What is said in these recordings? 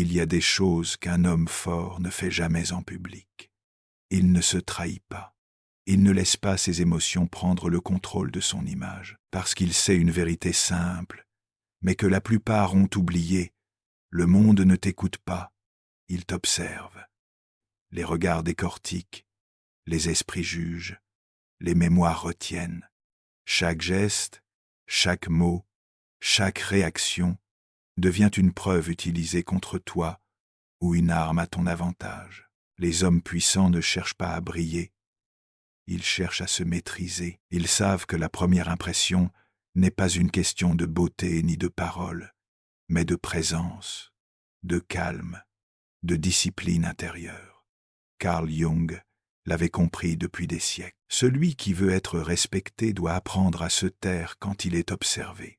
Il y a des choses qu'un homme fort ne fait jamais en public. Il ne se trahit pas. Il ne laisse pas ses émotions prendre le contrôle de son image, parce qu'il sait une vérité simple, mais que la plupart ont oubliée. Le monde ne t'écoute pas, il t'observe. Les regards décortiquent, les esprits jugent, les mémoires retiennent. Chaque geste, chaque mot, chaque réaction devient une preuve utilisée contre toi ou une arme à ton avantage. Les hommes puissants ne cherchent pas à briller, ils cherchent à se maîtriser. Ils savent que la première impression n'est pas une question de beauté ni de parole, mais de présence, de calme, de discipline intérieure. Carl Jung l'avait compris depuis des siècles. Celui qui veut être respecté doit apprendre à se taire quand il est observé,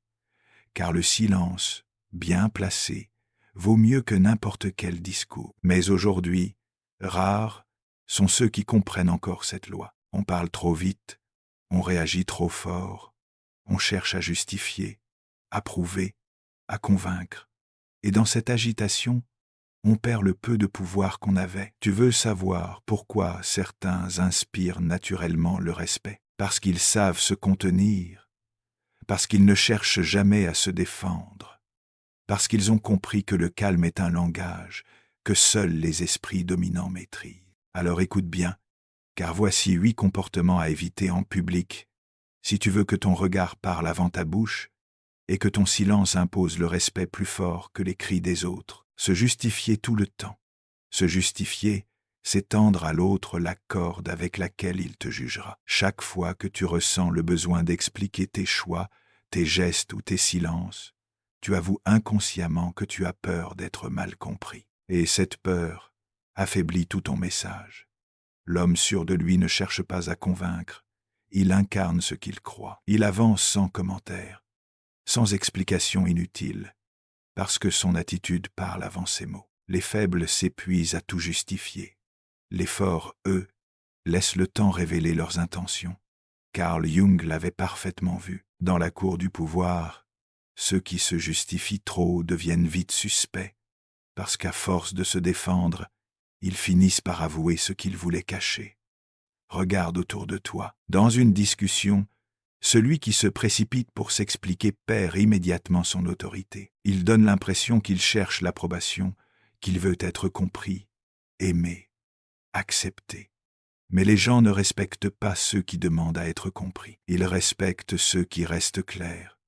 car le silence, bien placé, vaut mieux que n'importe quel discours. Mais aujourd'hui, rares sont ceux qui comprennent encore cette loi. On parle trop vite, on réagit trop fort, on cherche à justifier, à prouver, à convaincre. Et dans cette agitation, on perd le peu de pouvoir qu'on avait. Tu veux savoir pourquoi certains inspirent naturellement le respect? Parce qu'ils savent se contenir, parce qu'ils ne cherchent jamais à se défendre, parce qu'ils ont compris que le calme est un langage que seuls les esprits dominants maîtrisent. Alors écoute bien, car voici 8 comportements à éviter en public, si tu veux que ton regard parle avant ta bouche et que ton silence impose le respect plus fort que les cris des autres. Se justifier tout le temps. Se justifier, c'est tendre à l'autre la corde avec laquelle il te jugera. Chaque fois que tu ressens le besoin d'expliquer tes choix, tes gestes ou tes silences, tu avoues inconsciemment que tu as peur d'être mal compris. Et cette peur affaiblit tout ton message. L'homme sûr de lui ne cherche pas à convaincre, il incarne ce qu'il croit. Il avance sans commentaire, sans explication inutile, parce que son attitude parle avant ses mots. Les faibles s'épuisent à tout justifier. Les forts, eux, laissent le temps révéler leurs intentions. Carl Jung l'avait parfaitement vu. Dans la cour du pouvoir, ceux qui se justifient trop deviennent vite suspects, parce qu'à force de se défendre, ils finissent par avouer ce qu'ils voulaient cacher. Regarde autour de toi. Dans une discussion, celui qui se précipite pour s'expliquer perd immédiatement son autorité. Il donne l'impression qu'il cherche l'approbation, qu'il veut être compris, aimé, accepté. Mais les gens ne respectent pas ceux qui demandent à être compris. Ils respectent ceux qui restent clairs,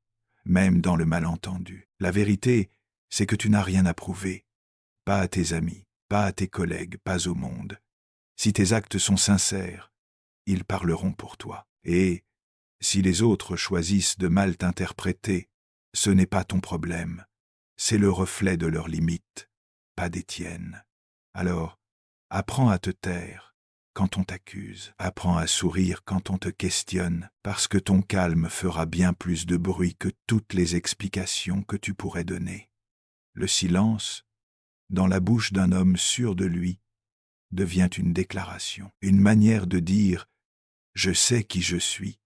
même dans le malentendu. La vérité, c'est que tu n'as rien à prouver, pas à tes amis, pas à tes collègues, pas au monde. Si tes actes sont sincères, ils parleront pour toi. Et si les autres choisissent de mal t'interpréter, ce n'est pas ton problème. C'est le reflet de leurs limites, pas des tiennes. Alors, apprends à te taire quand on t'accuse. Apprends à sourire quand on te questionne, parce que ton calme fera bien plus de bruit que toutes les explications que tu pourrais donner. Le silence, dans la bouche d'un homme sûr de lui, devient une déclaration, une manière de dire « Je sais qui je suis ».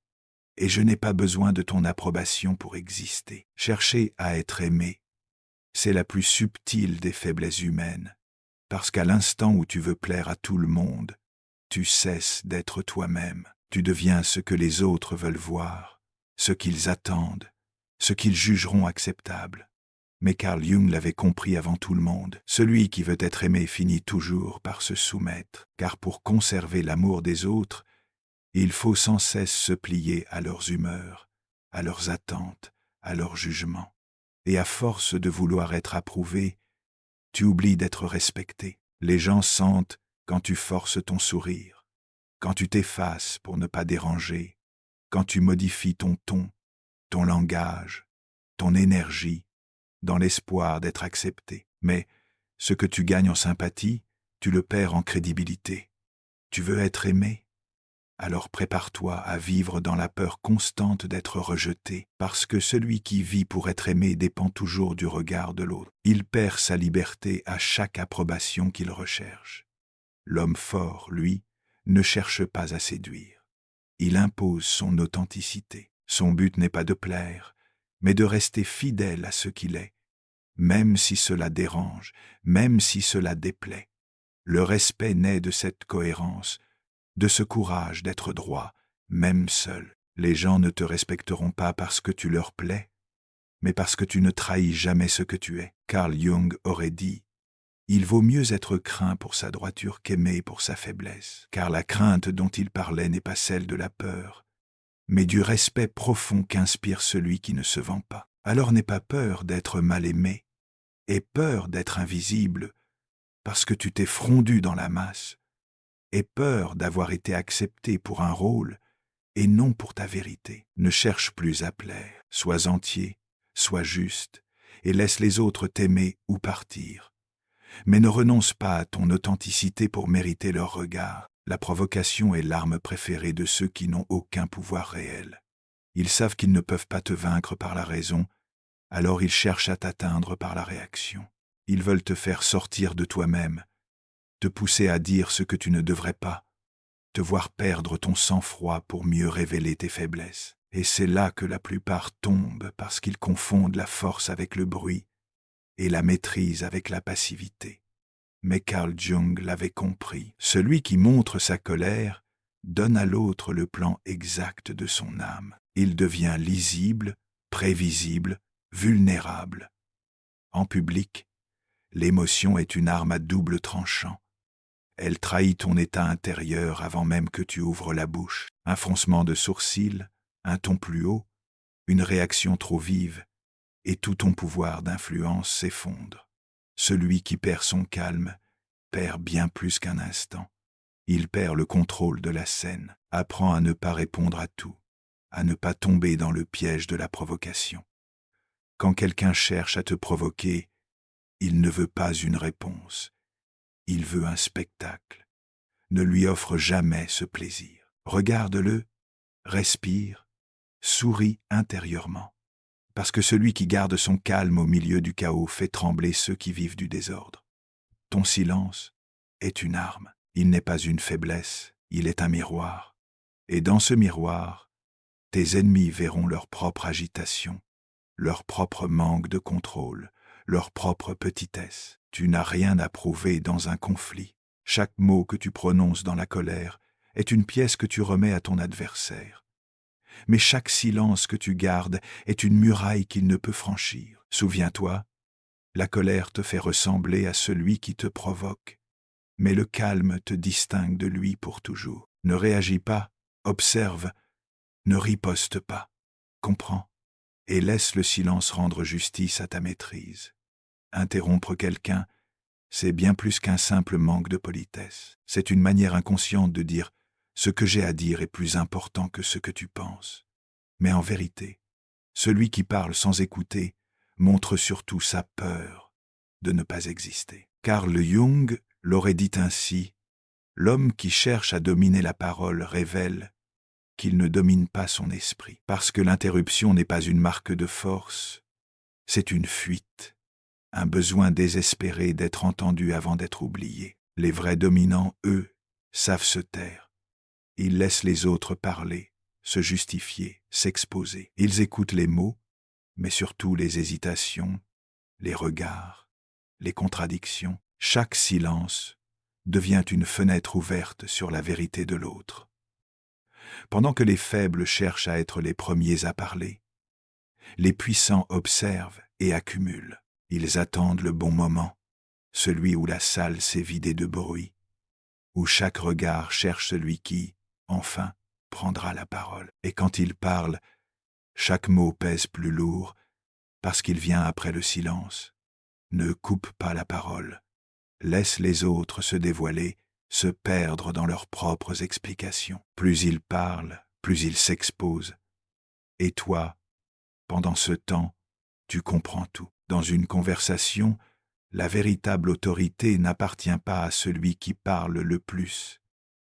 Et je n'ai pas besoin de ton approbation pour exister. Chercher à être aimé, c'est la plus subtile des faiblesses humaines, parce qu'à l'instant où tu veux plaire à tout le monde, tu cesses d'être toi-même. Tu deviens ce que les autres veulent voir, ce qu'ils attendent, ce qu'ils jugeront acceptable. Mais Carl Jung l'avait compris avant tout le monde. Celui qui veut être aimé finit toujours par se soumettre, car pour conserver l'amour des autres, il faut sans cesse se plier à leurs humeurs, à leurs attentes, à leurs jugements. Et à force de vouloir être approuvé, tu oublies d'être respecté. Les gens sentent quand tu forces ton sourire, quand tu t'effaces pour ne pas déranger, quand tu modifies ton ton, ton langage, ton énergie, dans l'espoir d'être accepté. Mais ce que tu gagnes en sympathie, tu le perds en crédibilité. Tu veux être aimé? Alors prépare-toi à vivre dans la peur constante d'être rejeté, parce que celui qui vit pour être aimé dépend toujours du regard de l'autre. Il perd sa liberté à chaque approbation qu'il recherche. L'homme fort, lui, ne cherche pas à séduire. Il impose son authenticité. Son but n'est pas de plaire, mais de rester fidèle à ce qu'il est, même si cela dérange, même si cela déplaît. Le respect naît de cette cohérence, de ce courage d'être droit, même seul. Les gens ne te respecteront pas parce que tu leur plais, mais parce que tu ne trahis jamais ce que tu es. Carl Jung aurait dit « Il vaut mieux être craint pour sa droiture qu'aimé pour sa faiblesse, car la crainte dont il parlait n'est pas celle de la peur, mais du respect profond qu'inspire celui qui ne se vend pas. Alors n'aie pas peur d'être mal aimé, aie peur d'être invisible, parce que tu t'es fondu dans la masse, aie peur d'avoir été accepté pour un rôle et non pour ta vérité. Ne cherche plus à plaire, sois entier, sois juste, et laisse les autres t'aimer ou partir. Mais ne renonce pas à ton authenticité pour mériter leur regard. La provocation est l'arme préférée de ceux qui n'ont aucun pouvoir réel. Ils savent qu'ils ne peuvent pas te vaincre par la raison, alors ils cherchent à t'atteindre par la réaction. Ils veulent te faire sortir de toi-même, te pousser à dire ce que tu ne devrais pas, te voir perdre ton sang-froid pour mieux révéler tes faiblesses. Et c'est là que la plupart tombent parce qu'ils confondent la force avec le bruit et la maîtrise avec la passivité. Mais Carl Jung l'avait compris. Celui qui montre sa colère donne à l'autre le plan exact de son âme. Il devient lisible, prévisible, vulnérable. En public, l'émotion est une arme à double tranchant. Elle trahit ton état intérieur avant même que tu ouvres la bouche. Un froncement de sourcils, un ton plus haut, une réaction trop vive, et tout ton pouvoir d'influence s'effondre. Celui qui perd son calme perd bien plus qu'un instant. Il perd le contrôle de la scène, apprend à ne pas répondre à tout, à ne pas tomber dans le piège de la provocation. Quand quelqu'un cherche à te provoquer, il ne veut pas une réponse. Il veut un spectacle. Ne lui offre jamais ce plaisir. Regarde-le, respire, souris intérieurement. Parce que celui qui garde son calme au milieu du chaos fait trembler ceux qui vivent du désordre. Ton silence est une arme. Il n'est pas une faiblesse, il est un miroir. Et dans ce miroir, tes ennemis verront leur propre agitation, leur propre manque de contrôle, leur propre petitesse. Tu n'as rien à prouver dans un conflit. Chaque mot que tu prononces dans la colère est une pièce que tu remets à ton adversaire. Mais chaque silence que tu gardes est une muraille qu'il ne peut franchir. Souviens-toi, la colère te fait ressembler à celui qui te provoque, mais le calme te distingue de lui pour toujours. Ne réagis pas, observe, ne riposte pas, comprends, et laisse le silence rendre justice à ta maîtrise. Interrompre quelqu'un, c'est bien plus qu'un simple manque de politesse. C'est une manière inconsciente de dire « ce que j'ai à dire est plus important que ce que tu penses ». Mais en vérité, celui qui parle sans écouter montre surtout sa peur de ne pas exister. Carl Jung l'aurait dit ainsi, « L'homme qui cherche à dominer la parole révèle qu'il ne domine pas son esprit, parce que l'interruption n'est pas une marque de force, c'est une fuite. Un besoin désespéré d'être entendu avant d'être oublié. Les vrais dominants, eux, savent se taire. Ils laissent les autres parler, se justifier, s'exposer. Ils écoutent les mots, mais surtout les hésitations, les regards, les contradictions. Chaque silence devient une fenêtre ouverte sur la vérité de l'autre. Pendant que les faibles cherchent à être les premiers à parler, les puissants observent et accumulent. Ils attendent le bon moment, celui où la salle s'est vidée de bruit, où chaque regard cherche celui qui, enfin, prendra la parole. Et quand il parle, chaque mot pèse plus lourd, parce qu'il vient après le silence. Ne coupe pas la parole. Laisse les autres se dévoiler, se perdre dans leurs propres explications. Plus ils parlent, plus ils s'exposent. Et toi, pendant ce temps, tu comprends tout. Dans une conversation, la véritable autorité n'appartient pas à celui qui parle le plus,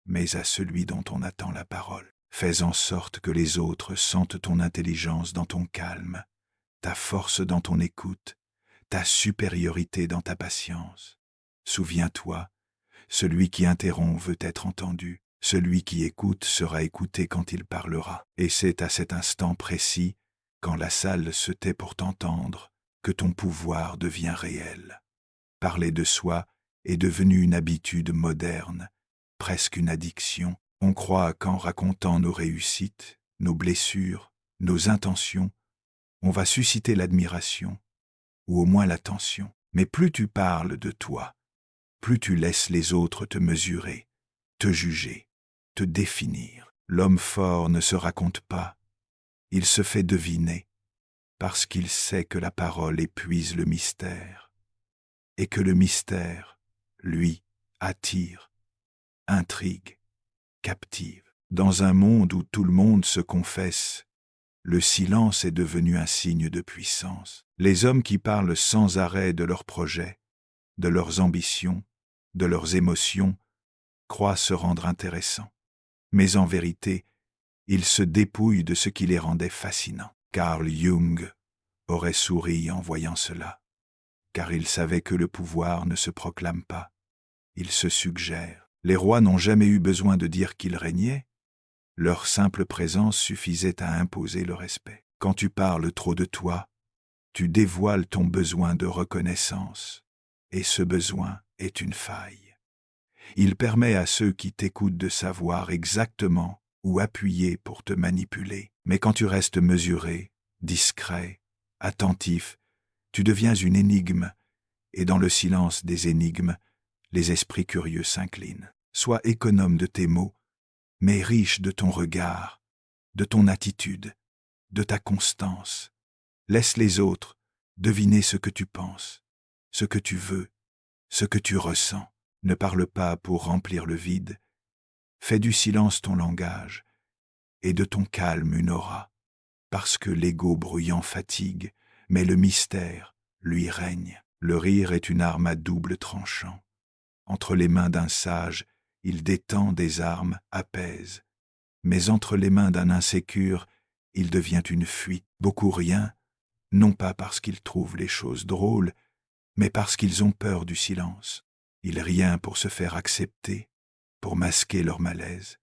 mais à celui dont on attend la parole. Fais en sorte que les autres sentent ton intelligence dans ton calme, ta force dans ton écoute, ta supériorité dans ta patience. Souviens-toi, celui qui interrompt veut être entendu, celui qui écoute sera écouté quand il parlera. Et c'est à cet instant précis, quand la salle se tait pour t'entendre, que ton pouvoir devient réel. Parler de soi est devenu une habitude moderne, presque une addiction. On croit qu'en racontant nos réussites, nos blessures, nos intentions, on va susciter l'admiration, ou au moins l'attention. Mais plus tu parles de toi, plus tu laisses les autres te mesurer, te juger, te définir. L'homme fort ne se raconte pas, il se fait deviner, parce qu'il sait que la parole épuise le mystère, et que le mystère, lui, attire, intrigue, captive. Dans un monde où tout le monde se confesse, le silence est devenu un signe de puissance. Les hommes qui parlent sans arrêt de leurs projets, de leurs ambitions, de leurs émotions, croient se rendre intéressants. Mais en vérité, ils se dépouillent de ce qui les rendait fascinants. Carl Jung aurait souri en voyant cela, car il savait que le pouvoir ne se proclame pas, il se suggère. Les rois n'ont jamais eu besoin de dire qu'ils régnaient, leur simple présence suffisait à imposer le respect. Quand tu parles trop de toi, tu dévoiles ton besoin de reconnaissance, et ce besoin est une faille. Il permet à ceux qui t'écoutent de savoir exactement où appuyer pour te manipuler. Mais quand tu restes mesuré, discret, attentif, tu deviens une énigme, et dans le silence des énigmes, les esprits curieux s'inclinent. Sois économe de tes mots, mais riche de ton regard, de ton attitude, de ta constance. Laisse les autres deviner ce que tu penses, ce que tu veux, ce que tu ressens. Ne parle pas pour remplir le vide. Fais du silence ton langage et de ton calme une aura, parce que l'ego bruyant fatigue, mais le mystère, lui, règne. Le rire est une arme à double tranchant. Entre les mains d'un sage, il détend des armes, apaise. Mais entre les mains d'un insécure, il devient une fuite. Beaucoup rient, non pas parce qu'ils trouvent les choses drôles, mais parce qu'ils ont peur du silence. Ils rient pour se faire accepter, pour masquer leur malaise,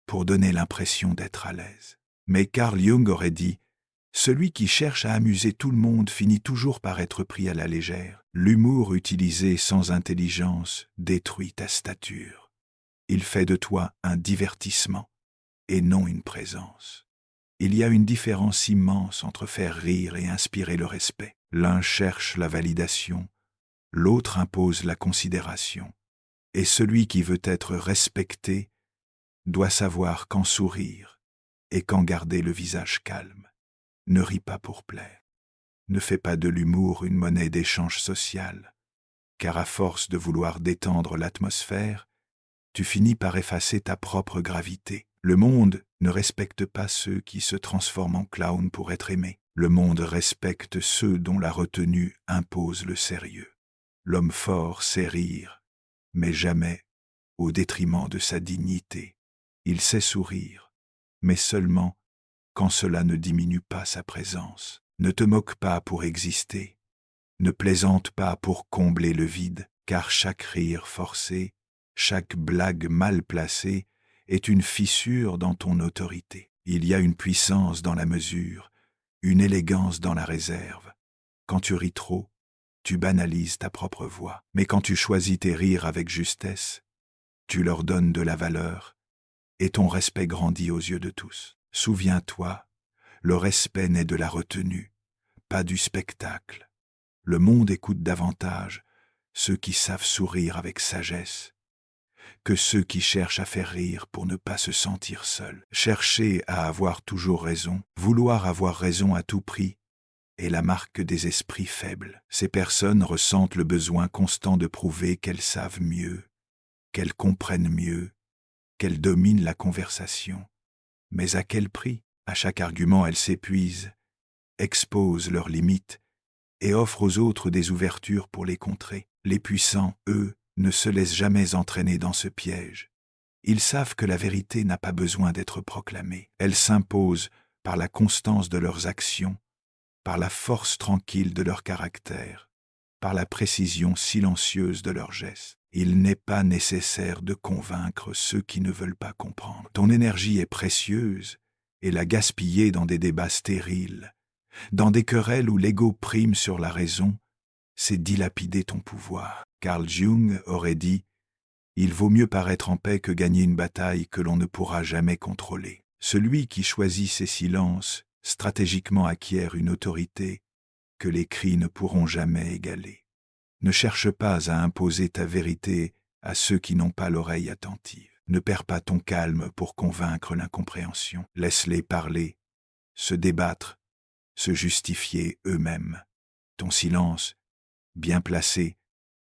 pour donner l'impression d'être à l'aise. Mais Carl Jung aurait dit « Celui qui cherche à amuser tout le monde finit toujours par être pris à la légère. L'humour utilisé sans intelligence détruit ta stature. Il fait de toi un divertissement et non une présence. Il y a une différence immense entre faire rire et inspirer le respect. L'un cherche la validation, l'autre impose la considération. Et celui qui veut être respecté doit savoir quand sourire et quand garder le visage calme. Ne ris pas pour plaire. Ne fais pas de l'humour une monnaie d'échange social, car à force de vouloir détendre l'atmosphère, tu finis par effacer ta propre gravité. Le monde ne respecte pas ceux qui se transforment en clown pour être aimés. Le monde respecte ceux dont la retenue impose le sérieux. L'homme fort sait rire, mais jamais au détriment de sa dignité. Il sait sourire, mais seulement quand cela ne diminue pas sa présence. Ne te moque pas pour exister, ne plaisante pas pour combler le vide, car chaque rire forcé, chaque blague mal placée est une fissure dans ton autorité. Il y a une puissance dans la mesure, une élégance dans la réserve. Quand tu ris trop, tu banalises ta propre voix. Mais quand tu choisis tes rires avec justesse, tu leur donnes de la valeur, et ton respect grandit aux yeux de tous. Souviens-toi, le respect naît de la retenue, pas du spectacle. Le monde écoute davantage ceux qui savent sourire avec sagesse que ceux qui cherchent à faire rire pour ne pas se sentir seuls. Chercher à avoir toujours raison, vouloir avoir raison à tout prix, est la marque des esprits faibles. Ces personnes ressentent le besoin constant de prouver qu'elles savent mieux, qu'elles comprennent mieux, qu'elles dominent la conversation. Mais à quel prix? À chaque argument, elles s'épuisent, exposent leurs limites et offrent aux autres des ouvertures pour les contrer. Les puissants, eux, ne se laissent jamais entraîner dans ce piège. Ils savent que la vérité n'a pas besoin d'être proclamée. Elle s'impose par la constance de leurs actions, par la force tranquille de leur caractère, par la précision silencieuse de leurs gestes. Il n'est pas nécessaire de convaincre ceux qui ne veulent pas comprendre. Ton énergie est précieuse, et la gaspiller dans des débats stériles Dans des querelles où l'ego prime sur la raison, c'est dilapider ton pouvoir. Carl Jung aurait dit « Il vaut mieux paraître en paix que gagner une bataille que l'on ne pourra jamais contrôler. » Celui qui choisit ses silences stratégiquement acquiert une autorité que les cris ne pourront jamais égaler. Ne cherche pas à imposer ta vérité à ceux qui n'ont pas l'oreille attentive. Ne perds pas ton calme pour convaincre l'incompréhension. Laisse-les parler, se débattre, se justifier eux-mêmes. Ton silence, bien placé,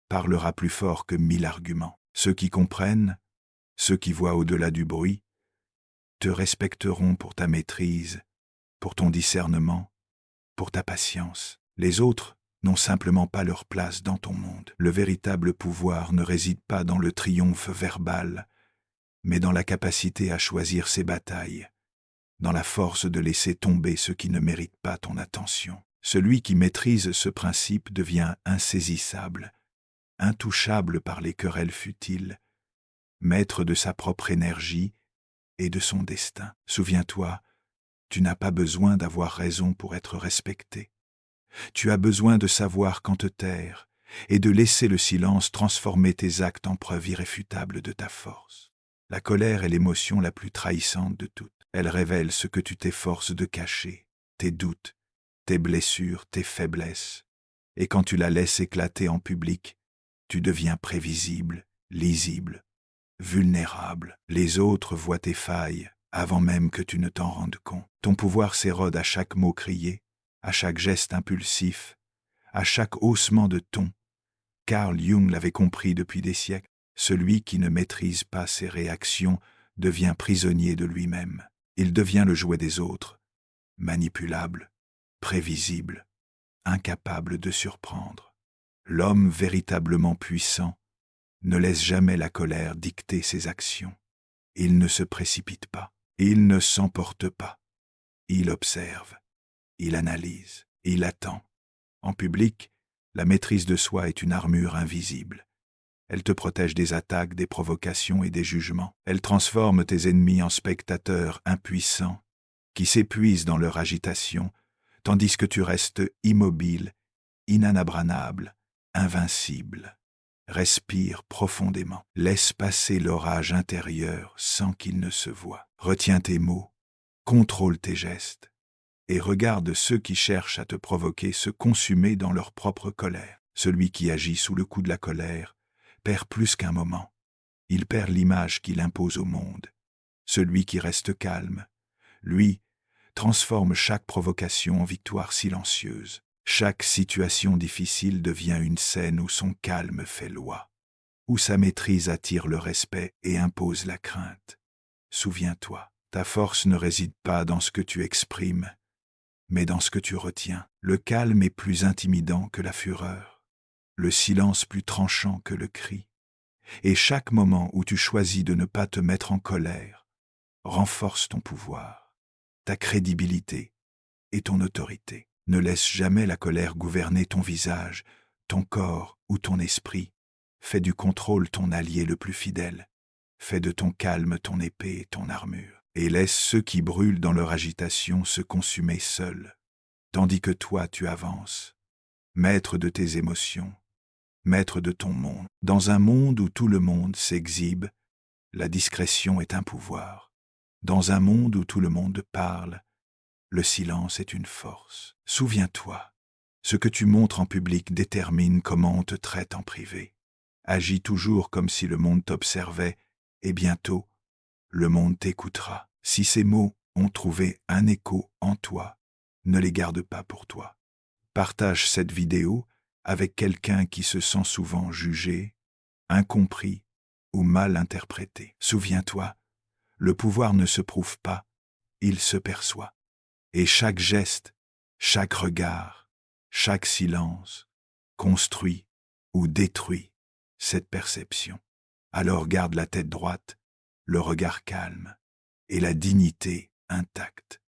parlera plus fort que 1000 arguments. Ceux qui comprennent, ceux qui voient au-delà du bruit, te respecteront pour ta maîtrise, pour ton discernement, pour ta patience. Les autres n'ont simplement pas leur place dans ton monde. Le véritable pouvoir ne réside pas dans le triomphe verbal, mais dans la capacité à choisir ses batailles, dans la force de laisser tomber ce qui ne mérite pas ton attention. Celui qui maîtrise ce principe devient insaisissable, intouchable par les querelles futiles, maître de sa propre énergie et de son destin. Souviens-toi, tu n'as pas besoin d'avoir raison pour être respecté. Tu as besoin de savoir quand te taire et de laisser le silence transformer tes actes en preuve irréfutable de ta force. La colère est l'émotion la plus trahissante de toutes. Elle révèle ce que tu t'efforces de cacher, tes doutes, tes blessures, tes faiblesses. Et quand tu la laisses éclater en public, tu deviens prévisible, lisible, vulnérable. Les autres voient tes failles avant même que tu ne t'en rendes compte. Ton pouvoir s'érode à chaque mot crié, à chaque geste impulsif, à chaque haussement de ton. Carl Jung l'avait compris depuis des siècles. Celui qui ne maîtrise pas ses réactions devient prisonnier de lui-même. Il devient le jouet des autres, manipulable, prévisible, incapable de surprendre. L'homme véritablement puissant ne laisse jamais la colère dicter ses actions. Il ne se précipite pas, il ne s'emporte pas. Il observe, il analyse, il attend. En public, la maîtrise de soi est une armure invisible. Elle te protège des attaques, des provocations et des jugements. Elle transforme tes ennemis en spectateurs impuissants qui s'épuisent dans leur agitation, tandis que tu restes immobile, inanabranable, invincible. Respire profondément. Laisse passer l'orage intérieur sans qu'il ne se voie. Retiens tes mots, contrôle tes gestes et regarde ceux qui cherchent à te provoquer se consumer dans leur propre colère. Celui qui agit sous le coup de la colère perd plus qu'un moment. Il perd l'image qu'il impose au monde. Celui qui reste calme, lui, transforme chaque provocation en victoire silencieuse. Chaque situation difficile devient une scène où son calme fait loi, où sa maîtrise attire le respect et impose la crainte. Souviens-toi, ta force ne réside pas dans ce que tu exprimes, mais dans ce que tu retiens. Le calme est plus intimidant que la fureur, le silence plus tranchant que le cri. Et chaque moment où tu choisis de ne pas te mettre en colère renforce ton pouvoir, ta crédibilité et ton autorité. Ne laisse jamais la colère gouverner ton visage, ton corps ou ton esprit. Fais du contrôle ton allié le plus fidèle. Fais de ton calme ton épée et ton armure. Et laisse ceux qui brûlent dans leur agitation se consumer seuls, tandis que toi tu avances, maître de tes émotions, maître de ton monde. Dans un monde où tout le monde s'exhibe, la discrétion est un pouvoir. Dans un monde où tout le monde parle, le silence est une force. Souviens-toi, ce que tu montres en public détermine comment on te traite en privé. Agis toujours comme si le monde t'observait, et bientôt, le monde t'écoutera. Si ces mots ont trouvé un écho en toi, ne les garde pas pour toi. Partage cette vidéo avec quelqu'un qui se sent souvent jugé, incompris ou mal interprété. Souviens-toi, le pouvoir ne se prouve pas, il se perçoit. Et chaque geste, chaque regard, chaque silence construit ou détruit cette perception. Alors garde la tête droite, le regard calme et la dignité intacte.